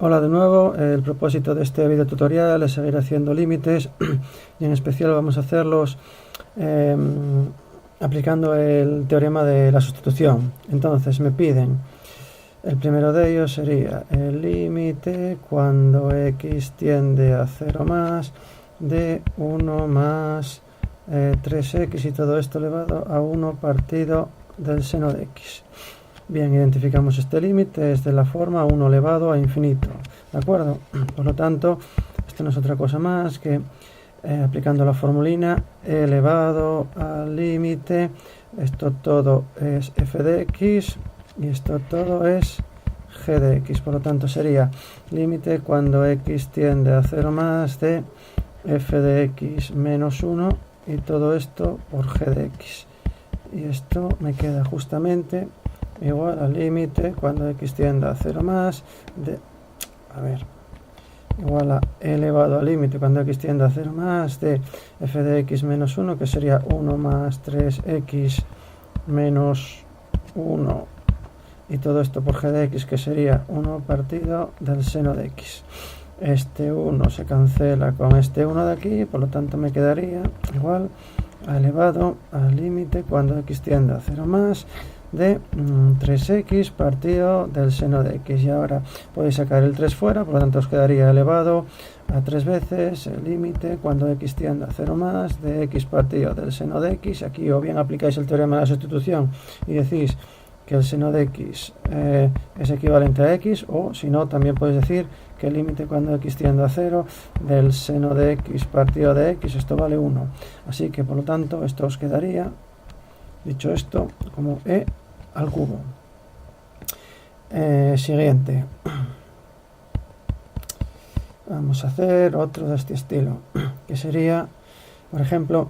Hola de nuevo, el propósito de este video tutorial es seguir haciendo límites y en especial vamos a hacerlos aplicando el teorema de la sustitución. Entonces me piden, el primero de ellos sería el límite cuando x tiende a 0 más de 1 más 3x y todo esto elevado a 1 partido del seno de x. Bien, identificamos este límite, es de la forma 1 elevado a infinito, ¿de acuerdo? Por lo tanto, esto no es otra cosa más que aplicando la formulina e elevado al límite, esto todo es f de x y esto todo es g de x, por lo tanto sería límite cuando x tiende a 0 más de f de x menos 1 y todo esto por g de x. Y esto me queda justamente igual al límite cuando x tiende a 0 más de, igual a elevado al límite cuando x tiende a 0 más de f de x menos 1, que sería 1 más 3x menos 1 y todo esto por g de x, que sería 1 partido del seno de x. Este 1 se cancela con este 1 de aquí, por lo tanto me quedaría igual a elevado al límite cuando x tiende a 0 más de 3x partido del seno de x. Y ahora podéis sacar el 3 fuera, por lo tanto os quedaría elevado a 3 veces el límite cuando x tiende a 0 más de x partido del seno de x. Aquí o bien aplicáis el teorema de la sustitución y decís que el seno de x es equivalente a x, o si no también podéis decir que el límite cuando x tiende a 0 del seno de x partido de x, esto vale 1. Así que por lo tanto esto os quedaría, dicho esto, como e al cubo. Siguiente. Vamos a hacer otro de este estilo, que sería, por ejemplo,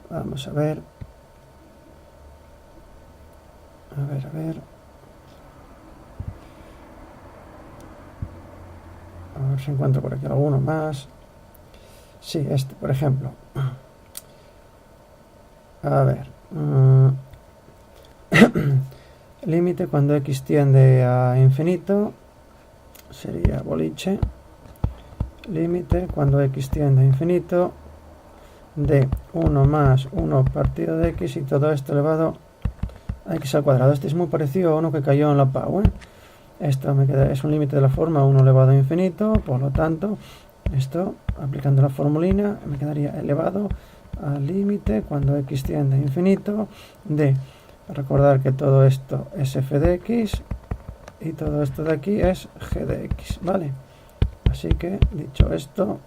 vamos a ver si encuentro por aquí alguno más. Sí, este, por ejemplo. A ver. Límite cuando x tiende a infinito sería boliche. Límite cuando x tiende a infinito de 1 más 1 partido de x y todo esto elevado a x al cuadrado. Este es muy parecido a uno que cayó en la PAU, ¿eh? Esto me queda, es un límite de la forma 1 elevado a infinito, por lo tanto, esto, aplicando la formulina, me quedaría elevado al límite cuando x tiende a infinito de, recordar que todo esto es f de x y todo esto de aquí es g de x, ¿vale? Así que, dicho esto,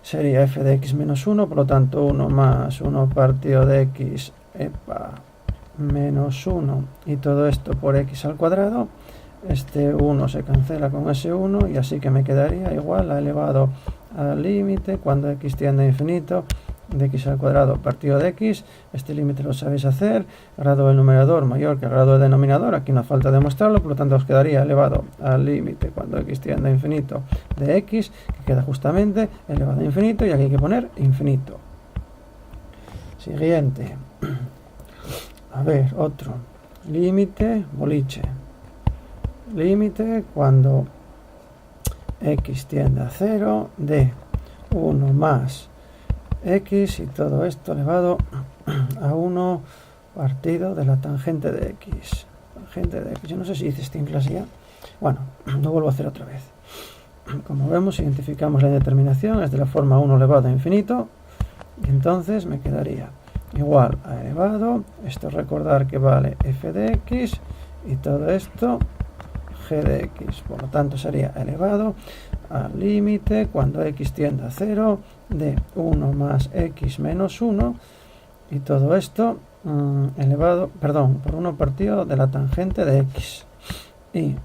sería f de x menos 1, por lo tanto 1 más 1 partido de x, menos 1 y todo esto por x al cuadrado. Este 1 se cancela con ese 1 y así que me quedaría igual a elevado al límite cuando x tiende a infinito de x al cuadrado partido de x. Este límite lo sabéis hacer, grado del numerador mayor que el grado del denominador, aquí no falta demostrarlo, por lo tanto os quedaría elevado al límite cuando x tiende a infinito de x, que queda justamente elevado a infinito, y aquí hay que poner infinito. Siguiente. A ver, otro. Límite, boliche. Límite cuando x tiende a 0 de 1 más x y todo esto elevado a 1 partido de la tangente de x. Tangente de x. Yo no sé si hice esto en clase ya. Bueno, lo vuelvo a hacer otra vez. Como vemos, identificamos la indeterminación, es de la forma 1 elevado a infinito, y entonces me quedaría igual a elevado, esto recordar que vale f de x y todo esto g de x, por lo tanto sería elevado al límite cuando x tiende a 0 de 1 más x menos 1 y todo esto elevado, por 1 partido de la tangente de x. Y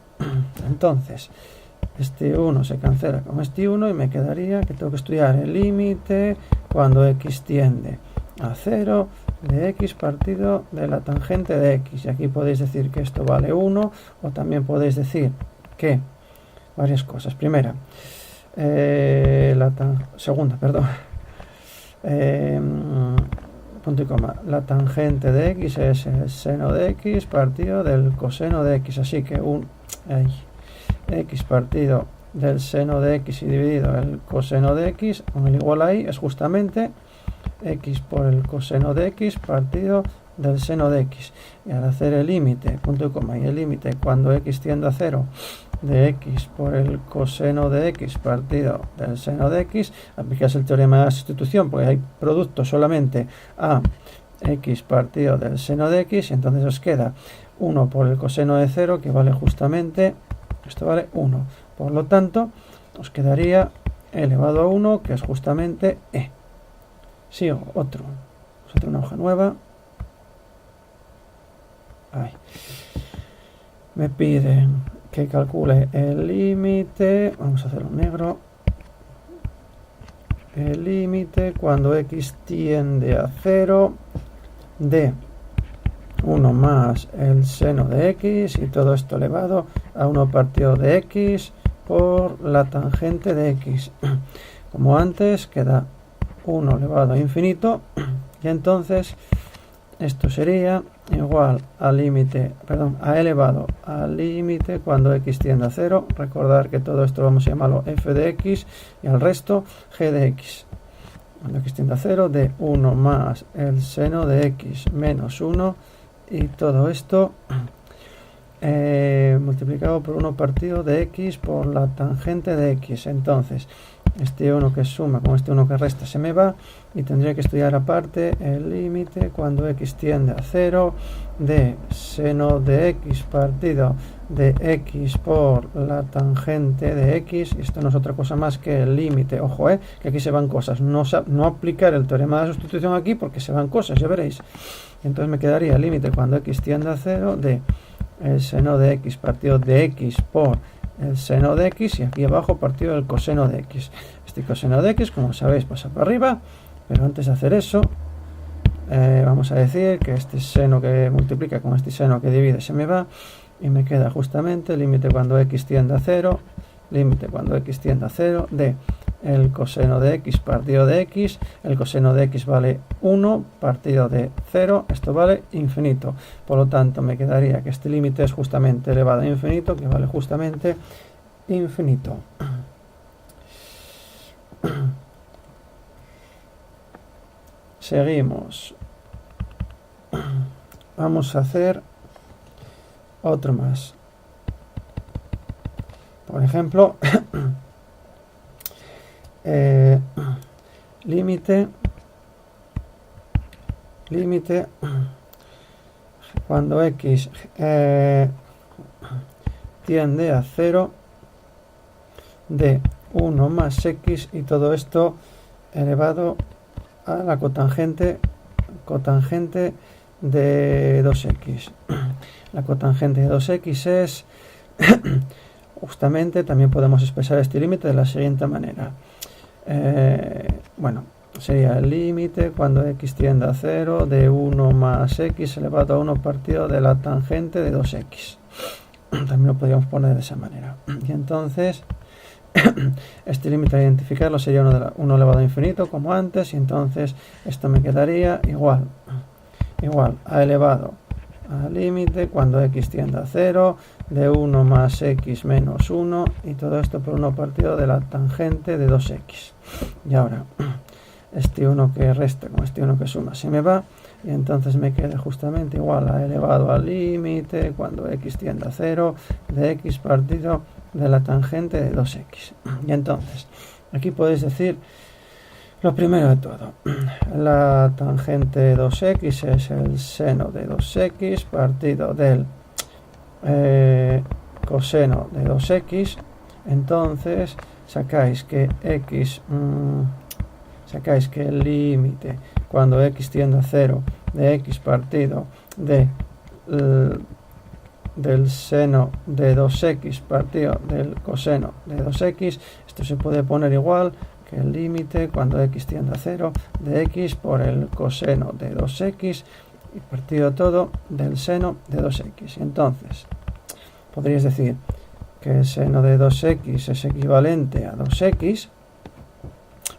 entonces este 1 se cancela con este 1 y me quedaría que tengo que estudiar el límite cuando x tiende a 0 de x partido de la tangente de x, y aquí podéis decir que esto vale 1, o también podéis decir que varias cosas. Primera, segunda, perdón, punto y coma, la tangente de x es el seno de x partido del coseno de x, así que x partido del seno de x y dividido el coseno de x, con el igual ahí es justamente x por el coseno de x partido del seno de x. Y al hacer el límite, punto y coma, y el límite cuando x tiende a 0 de x por el coseno de x partido del seno de x, aplicas el teorema de la sustitución, porque hay producto solamente a x partido del seno de x, y entonces os queda 1 por el coseno de 0, que vale justamente, esto vale 1. Por lo tanto, os quedaría elevado a 1, que es justamente e. Sigo, otro. Una hoja nueva. Ahí. Me piden que calcule el límite. Vamos a hacerlo negro. El límite cuando x tiende a 0 de 1 más el seno de x, y todo esto elevado a 1 partido de x por la tangente de x. Como antes, queda 1 elevado a infinito, y entonces esto sería igual al límite, perdón, a elevado al límite cuando x tiende a 0. Recordar que todo esto vamos a llamarlo f de x, y al resto g de x. Cuando x tiende a 0 de 1 más el seno de x menos 1, y todo esto multiplicado por 1 partido de x por la tangente de x. Entonces este 1 que suma con este 1 que resta se me va, y tendría que estudiar aparte el límite cuando x tiende a 0 de seno de x partido de x por la tangente de x. Y esto no es otra cosa más que el límite. Ojo, que aquí se van cosas. No aplicar el teorema de sustitución aquí, porque se van cosas, ya veréis. Entonces me quedaría el límite cuando x tiende a 0 de el seno de x partido de x por el seno de x, y aquí abajo partido del coseno de x. Este coseno de x, como sabéis, pasa para arriba, pero antes de hacer eso vamos a decir que este seno que multiplica con este seno que divide se me va, y me queda justamente el límite cuando x tiende a 0, límite cuando x tiende a 0 de el coseno de x partido de x. El coseno de x vale 1 partido de 0, esto vale infinito. Por lo tanto, me quedaría que este límite es justamente elevado a infinito, que vale justamente infinito. Seguimos. Vamos a hacer otro más. Por ejemplo, límite cuando x tiende a 0 de 1 más x, y todo esto elevado a la cotangente de 2x. La cotangente de 2x es justamente, también podemos expresar este límite de la siguiente manera. Bueno, sería el límite cuando x tiende a 0 de 1 más x elevado a 1 partido de la tangente de 2x. También lo podríamos poner de esa manera. Y entonces este límite a identificarlo sería 1 elevado a infinito, como antes, y entonces esto me quedaría igual a elevado al límite cuando x tiende a 0 de 1 más x menos 1, y todo esto por 1 partido de la tangente de 2x. Y ahora este 1 que resta con este 1 que suma se me va, y entonces me queda justamente igual a elevado al límite cuando x tiende a 0 de x partido de la tangente de 2x. Y entonces aquí podéis decir lo primero de todo: la tangente de 2x es el seno de 2x partido del coseno de 2x. Entonces sacáis que el límite cuando x tiende a 0 de x partido del seno de 2x partido del coseno de 2x, esto se puede poner igual que el límite cuando x tiende a 0 de x por el coseno de 2x, y partido todo del seno de 2x. Entonces podríais decir que el seno de 2x es equivalente a 2x,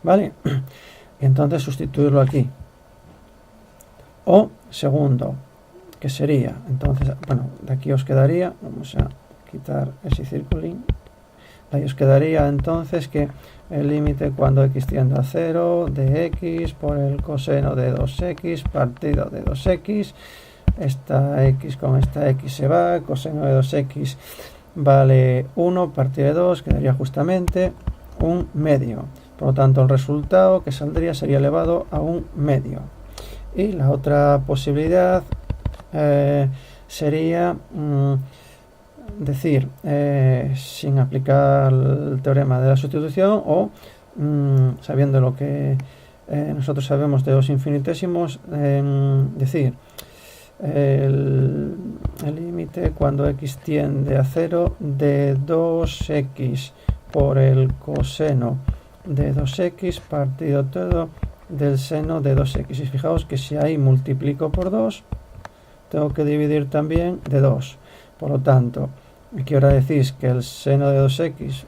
¿vale? Y entonces sustituirlo aquí. O segundo, que sería, entonces, bueno, de aquí os quedaría, vamos a quitar ese circulín, ahí os quedaría entonces que el límite cuando x tiende a 0 de x por el coseno de 2x partido de 2x. Esta x con esta x se va, coseno de 2x vale 1 partido de 2, quedaría justamente un medio. Por lo tanto, el resultado que saldría sería elevado a un medio. Y la otra posibilidad sería decir, sin aplicar el teorema de la sustitución o sabiendo lo que nosotros sabemos de los infinitesimos, decir el límite cuando x tiende a 0 de 2x por el coseno de 2x partido todo del seno de 2x. Y fijaos que si ahí multiplico por 2, tengo que dividir también de 2. Por lo tanto, aquí ahora decís que el seno de 2x,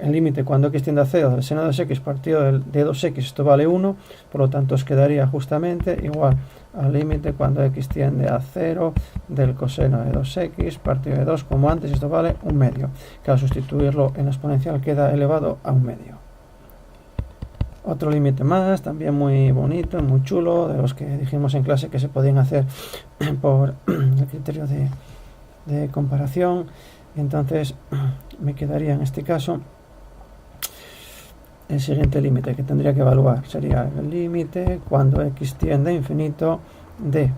el límite cuando x tiende a 0 del seno de 2x partido de 2x, esto vale 1, por lo tanto os quedaría justamente igual al límite cuando x tiende a 0 del coseno de 2x partido de 2, como antes, esto vale un medio, que al sustituirlo en la exponencial queda elevado a un medio. Otro límite más, también muy bonito, muy chulo, de los que dijimos en clase que se podían hacer por el criterio de comparación. Y entonces me quedaría en este caso el siguiente límite que tendría que evaluar. Sería el límite cuando x tiende a infinito de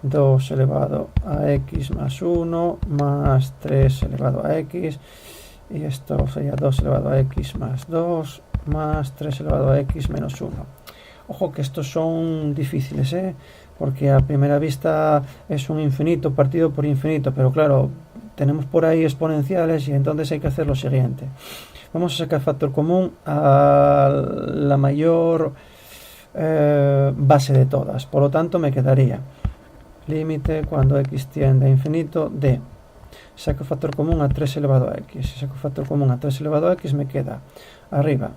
2 elevado a x más 1 más 3 elevado a x. Y esto sería 2 elevado a x más 2 más 3 elevado a x menos 1. Ojo que estos son difíciles, porque a primera vista es un infinito partido por infinito, pero claro, tenemos por ahí exponenciales y entonces hay que hacer lo siguiente. Vamos a sacar factor común a la mayor base de todas. Por lo tanto, me quedaría límite cuando x tiende a infinito de, saco factor común a 3 elevado a x. Si saco factor común a 3 elevado a x, me queda arriba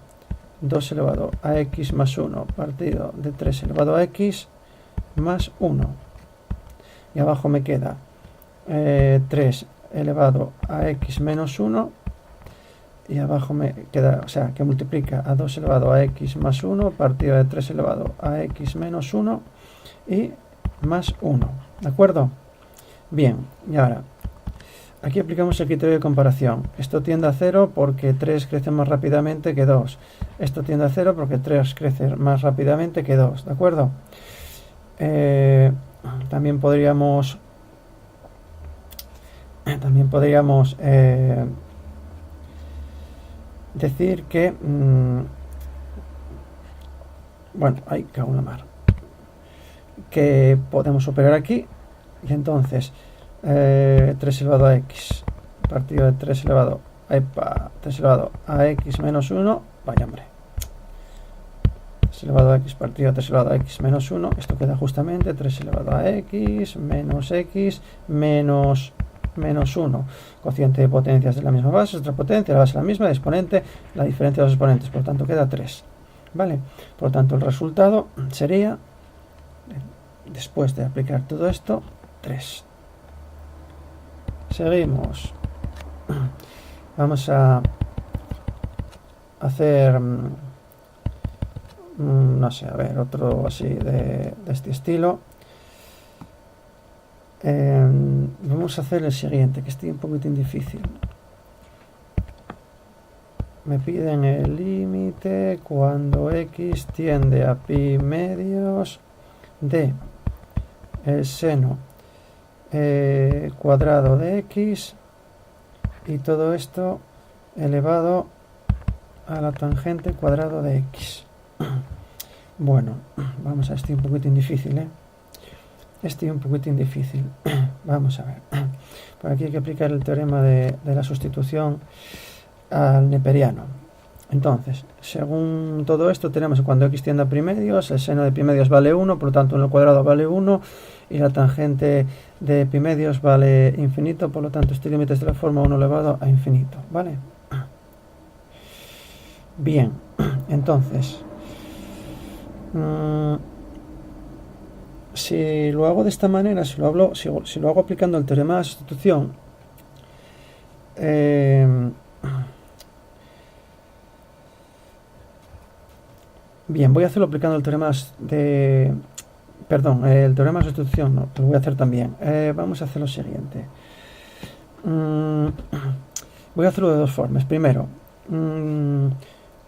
2 elevado a x más 1 partido de 3 elevado a x más 1. Y abajo me queda 3 elevado a x menos 1. Y abajo me queda, o sea, que multiplica a 2 elevado a x más 1 partido de 3 elevado a x menos 1 y más 1. ¿De acuerdo? Bien, y ahora aquí aplicamos el criterio de comparación. Esto tiende a 0 porque 3 crece más rápidamente que 2. Esto tiende a 0 porque 3 crece más rápidamente que 2. ¿De acuerdo? También podríamos decir que bueno, ahí cago en la mar, que podemos operar aquí y entonces 3 elevado a x partido de 3 elevado a x menos 1, vaya hombre, 3 elevado a x partido de 3 elevado a x menos 1, esto queda justamente 3 elevado a x menos 1, cociente de potencias de la misma base, otra potencia, la base es la misma, el exponente, la diferencia de los exponentes, por lo tanto queda 3, ¿vale? Por lo tanto el resultado sería, después de aplicar todo esto, 3. Seguimos. Vamos a hacer, no sé, a ver, otro así de este estilo. Vamos a hacer el siguiente, que estoy un poquitín difícil. Me piden el límite cuando x tiende a pi medios de el seno cuadrado de x y todo esto elevado a la tangente cuadrado de x. Bueno, vamos a este un poquitín difícil, Vamos a ver. Por aquí hay que aplicar el teorema de la sustitución al neperiano. Entonces, según todo esto, tenemos que cuando x tiende a pi medios, el seno de pi medios vale 1, por lo tanto 1 al cuadrado vale 1, y la tangente de pi medios vale infinito, por lo tanto este límite es de la forma 1 elevado a infinito, ¿vale? Bien, entonces, si lo hago de esta manera, si lo hago aplicando el teorema de la sustitución, Bien, voy a hacerlo aplicando el teorema de... Perdón, el teorema de sustitución no, lo voy a hacer también. Vamos a hacer lo siguiente. Voy a hacerlo de dos formas. Primero,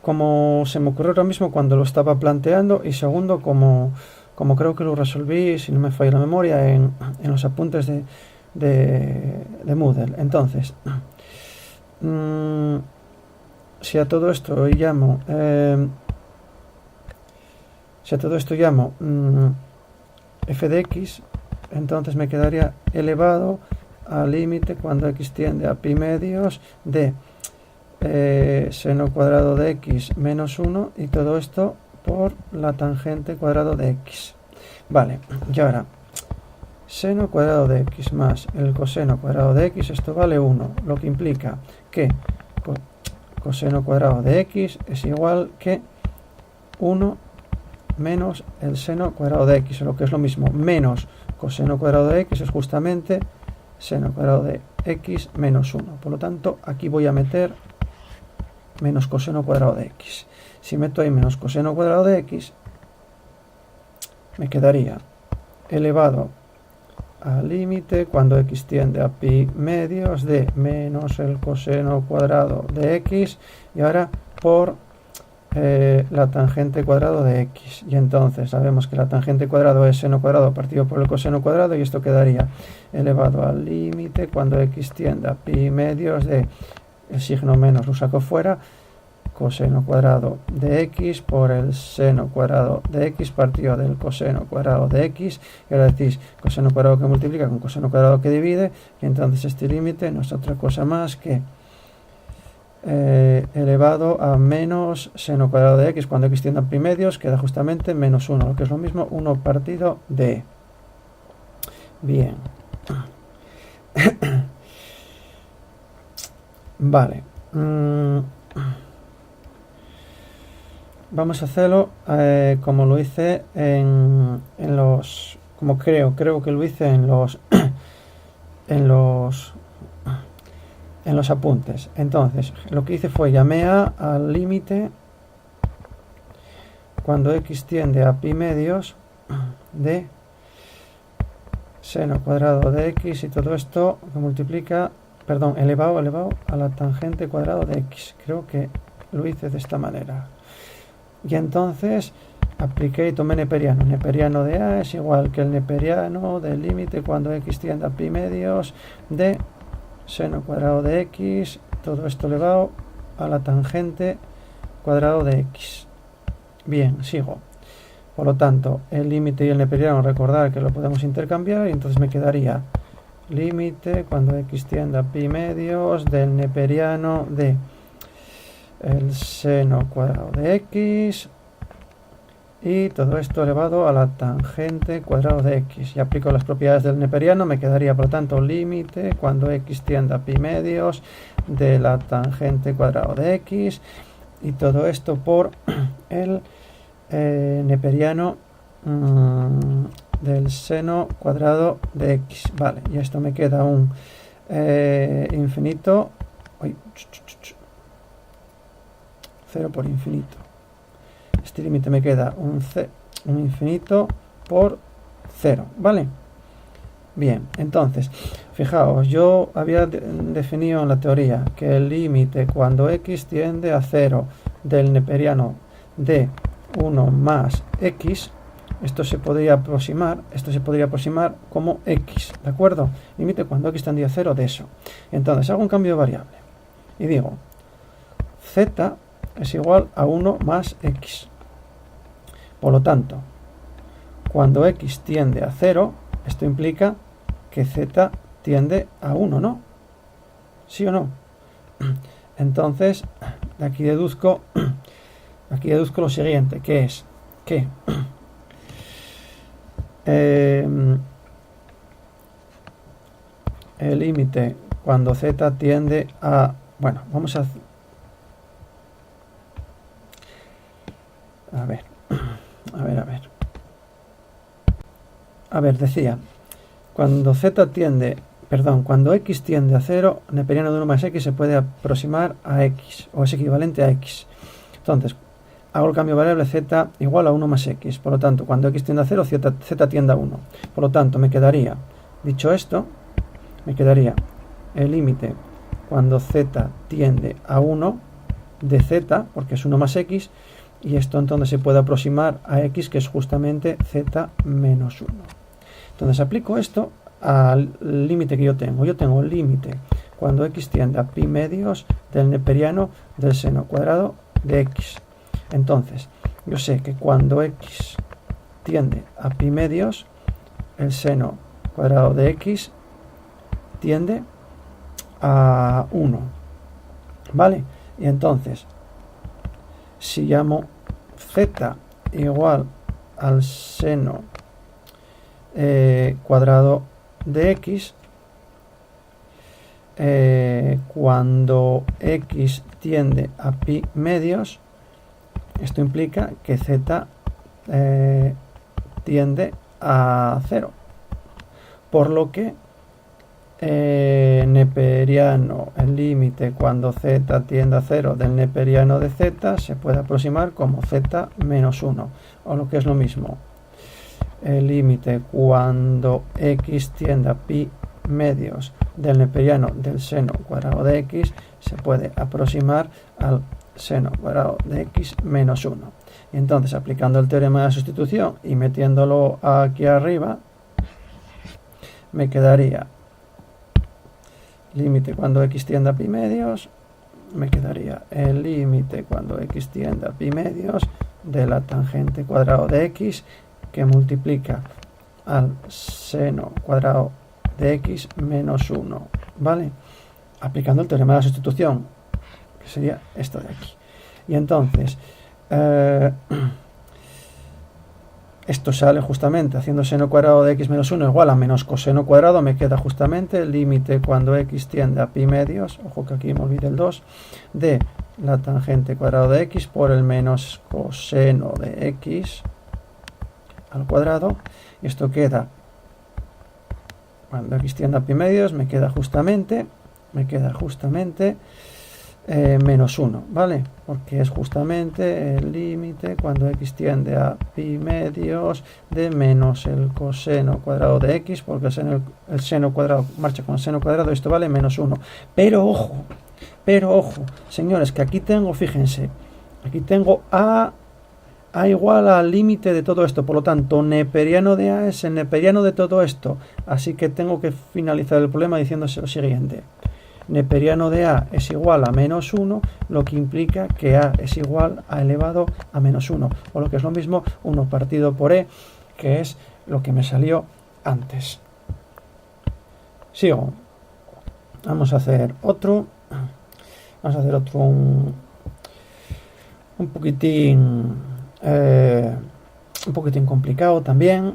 como se me ocurrió ahora mismo cuando lo estaba planteando, y segundo, como creo que lo resolví, si no me falla la memoria, en los apuntes de Moodle. Entonces, si a todo esto llamo f de x, entonces me quedaría elevado al límite cuando x tiende a pi medios de seno cuadrado de x menos 1, y todo esto por la tangente cuadrado de x. Vale, y ahora seno cuadrado de x más el coseno cuadrado de x, esto vale 1, lo que implica que coseno cuadrado de x es igual que 1 menos el seno cuadrado de x, o lo que es lo mismo, menos coseno cuadrado de x es justamente seno cuadrado de x menos 1. Por lo tanto, aquí voy a meter menos coseno cuadrado de x. Si meto ahí menos coseno cuadrado de x, me quedaría elevado al límite cuando x tiende a pi medios de menos el coseno cuadrado de x, y ahora por la tangente cuadrado de x. Y entonces sabemos que la tangente cuadrado es seno cuadrado partido por el coseno cuadrado, y esto quedaría elevado al límite cuando x tiende a pi medios de, el signo menos lo saco fuera, coseno cuadrado de x por el seno cuadrado de x partido del coseno cuadrado de x. Y ahora decís coseno cuadrado que multiplica con coseno cuadrado que divide, y entonces este límite no es otra cosa más que elevado a menos seno cuadrado de x cuando x tiende a pi medios, queda justamente menos 1, lo que es lo mismo 1 partido de. Bien. Vale. Vamos a hacerlo como lo hice en los... Como creo que lo hice en los... en los apuntes. Entonces, lo que hice fue llamé al límite cuando x tiende a pi medios de seno cuadrado de x, y todo esto que multiplica, perdón, elevado a la tangente cuadrado de x. Creo que lo hice de esta manera. Y entonces apliqué y tomé neperiano. Neperiano de a es igual que el neperiano del límite cuando x tiende a pi medios de seno cuadrado de x, todo esto elevado a la tangente cuadrado de x. Bien, sigo. Por lo tanto, el límite y el neperiano, recordar que lo podemos intercambiar, y entonces me quedaría límite cuando x tiende a pi medios del neperiano de el seno cuadrado de x, y todo esto elevado a la tangente cuadrado de x. Y aplico las propiedades del neperiano, me quedaría por lo tanto límite cuando x tiende a pi medios de la tangente cuadrado de x, y todo esto por el neperiano del seno cuadrado de x. Vale, y esto me queda un infinito, 0 por infinito. Este límite me queda un infinito por 0, ¿vale? Bien, entonces, fijaos, yo había definido en la teoría que el límite cuando x tiende a 0 del neperiano de 1 más x, esto se podría aproximar como x, ¿de acuerdo? Límite cuando x tendía a 0 de eso. Entonces, hago un cambio de variable y digo z es igual a 1 más x. Por lo tanto, cuando x tiende a 0, esto implica que z tiende a 1, ¿no? ¿Sí o no? Entonces, de aquí deduzco lo siguiente, que es que el límite cuando z tiende a... Bueno, vamos a ver. A ver, decía, cuando cuando x tiende a 0, neperiano de 1 más x se puede aproximar a x, o es equivalente a x. Entonces, hago el cambio de variable z igual a 1 más x. Por lo tanto, cuando x tiende a 0, z tiende a 1. Por lo tanto, me quedaría, dicho esto, me quedaría el límite cuando z tiende a 1 de z, porque es 1 más x, y esto entonces se puede aproximar a x, que es justamente z menos 1. Entonces aplico esto al límite que yo tengo. Yo tengo el límite cuando x tiende a pi medios del neperiano del seno cuadrado de x. Entonces, yo sé que cuando x tiende a pi medios, el seno cuadrado de x tiende a 1. ¿Vale? Y entonces, si llamo z igual al seno cuadrado de x, cuando x tiende a pi medios, esto implica que z tiende a 0, por lo que neperiano, el límite cuando z tiende a 0 del neperiano de z se puede aproximar como z menos 1, o lo que es lo mismo, el límite cuando x tiende a pi medios del neperiano del seno cuadrado de x se puede aproximar al seno cuadrado de x menos 1. Y entonces, aplicando el teorema de la sustitución y metiéndolo aquí arriba, me quedaría límite cuando x tiende a pi medios, me quedaría el límite cuando x tiende a pi medios de la tangente cuadrado de x, que multiplica al seno cuadrado de x menos 1, ¿vale? Aplicando el teorema de la sustitución, que sería esto de aquí. Y entonces, esto sale justamente haciendo seno cuadrado de x menos 1 igual a menos coseno cuadrado, me queda justamente el límite cuando x tiende a pi medios, ojo que aquí me olvidé el 2, de la tangente cuadrado de x por el menos coseno de x al cuadrado, y esto queda, cuando x tiende a pi medios, me queda justamente menos 1, ¿vale? Porque es justamente el límite cuando x tiende a pi medios de menos el coseno cuadrado de x, porque el seno cuadrado marcha con el seno cuadrado, esto vale menos 1. Pero ojo, señores, que aquí tengo, fíjense, aquí tengo a igual al límite de todo esto, por lo tanto, neperiano de a es el neperiano de todo esto, así que tengo que finalizar el problema diciéndose lo siguiente. Neperiano de a es igual a menos 1, lo que implica que a es igual a elevado a menos 1, o lo que es lo mismo, 1 partido por e, que es lo que me salió antes. Sigo. Vamos a hacer otro. Un poquitín complicado también.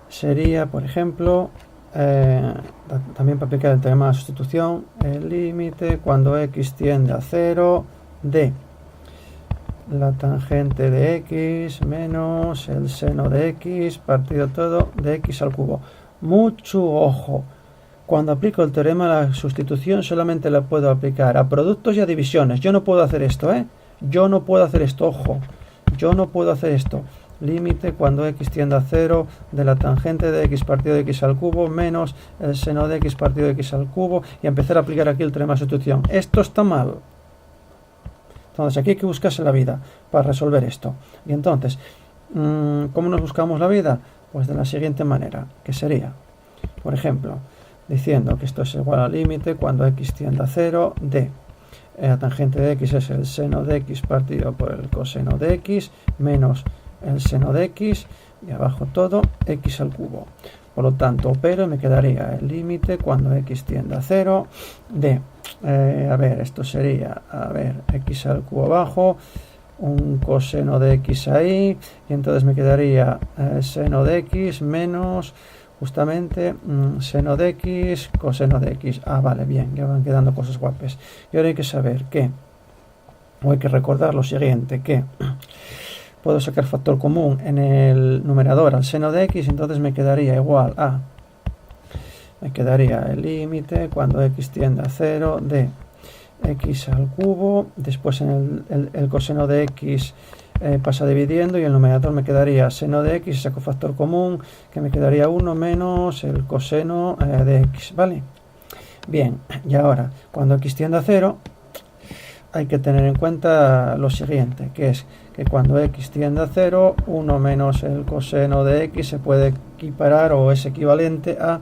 Sería, por ejemplo, también para aplicar el teorema de la sustitución, el límite cuando x tiende a 0 de la tangente de x menos el seno de x partido todo de x al cubo. Mucho ojo, cuando aplico el teorema de la sustitución solamente la puedo aplicar a productos y a divisiones. Yo no puedo hacer esto, yo no puedo hacer esto, ojo, yo no puedo hacer esto. Límite cuando x tiende a 0 de la tangente de x partido de x al cubo menos el seno de x partido de x al cubo, y empezar a aplicar aquí el teorema de sustitución. Esto está mal. Entonces aquí hay que buscarse la vida para resolver esto. Y entonces, ¿cómo nos buscamos la vida? Pues de la siguiente manera, que sería, por ejemplo, diciendo que esto es igual al límite cuando x tiende a 0 de la tangente de x es el seno de x partido por el coseno de x menos el seno de x, y abajo todo x al cubo. Por lo tanto, opero y me quedaría el límite cuando x tiende a 0 de, esto sería, x al cubo abajo, un coseno de x ahí, y entonces me quedaría seno de x menos justamente seno de x, coseno de x. Vale, bien, ya van quedando cosas guapas. Y ahora hay que saber que, o hay que recordar lo siguiente, que puedo sacar factor común en el numerador al seno de x, entonces me quedaría igual a, me quedaría el límite cuando x tiende a 0 de x al cubo, después en el coseno de x pasa dividiendo y el numerador me quedaría seno de x, saco factor común, que me quedaría 1 menos el coseno de x, ¿vale? Bien, y ahora, cuando x tiende a 0, hay que tener en cuenta lo siguiente, que es que cuando x tiende a 0, 1 menos el coseno de x se puede equiparar o es equivalente a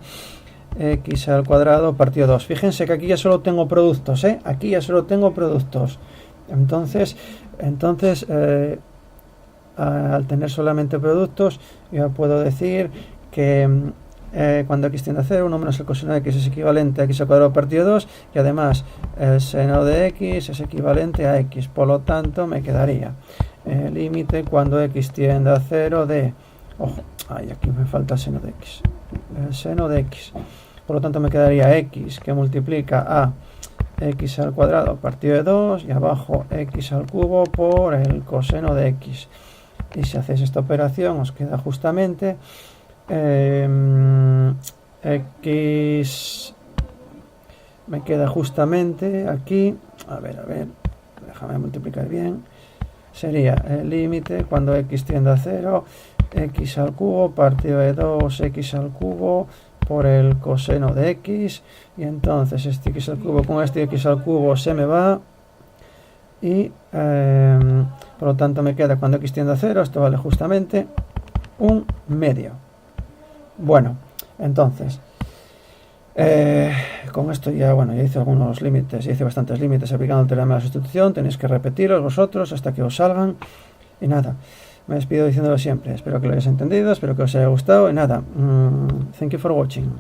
x al cuadrado partido 2. Fíjense que aquí ya solo tengo productos, aquí ya solo tengo productos. Entonces al tener solamente productos, yo puedo decir que cuando x tiende a 0, 1 menos el coseno de x es equivalente a x al cuadrado partido 2, y además el seno de x es equivalente a x. Por lo tanto, me quedaría el límite cuando x tiende a 0 de... Ojo, aquí me falta el seno de x. El seno de x. Por lo tanto, me quedaría x que multiplica a x al cuadrado partido de 2 y abajo x al cubo por el coseno de x. Y si hacéis esta operación, os queda justamente x, me queda justamente aquí, a ver, déjame multiplicar bien, sería el límite cuando x tiende a 0, x al cubo partido de 2x al cubo por el coseno de x, y entonces este x al cubo con este x al cubo se me va, y por lo tanto me queda cuando x tiende a 0, esto vale justamente 1/2. Bueno, entonces con esto ya hice algunos límites, hice bastantes límites aplicando el teorema de la sustitución. Tenéis que repetirlos vosotros hasta que os salgan. Y nada, me despido diciéndolo siempre. Espero que lo hayáis entendido, espero que os haya gustado. Y nada, thank you for watching.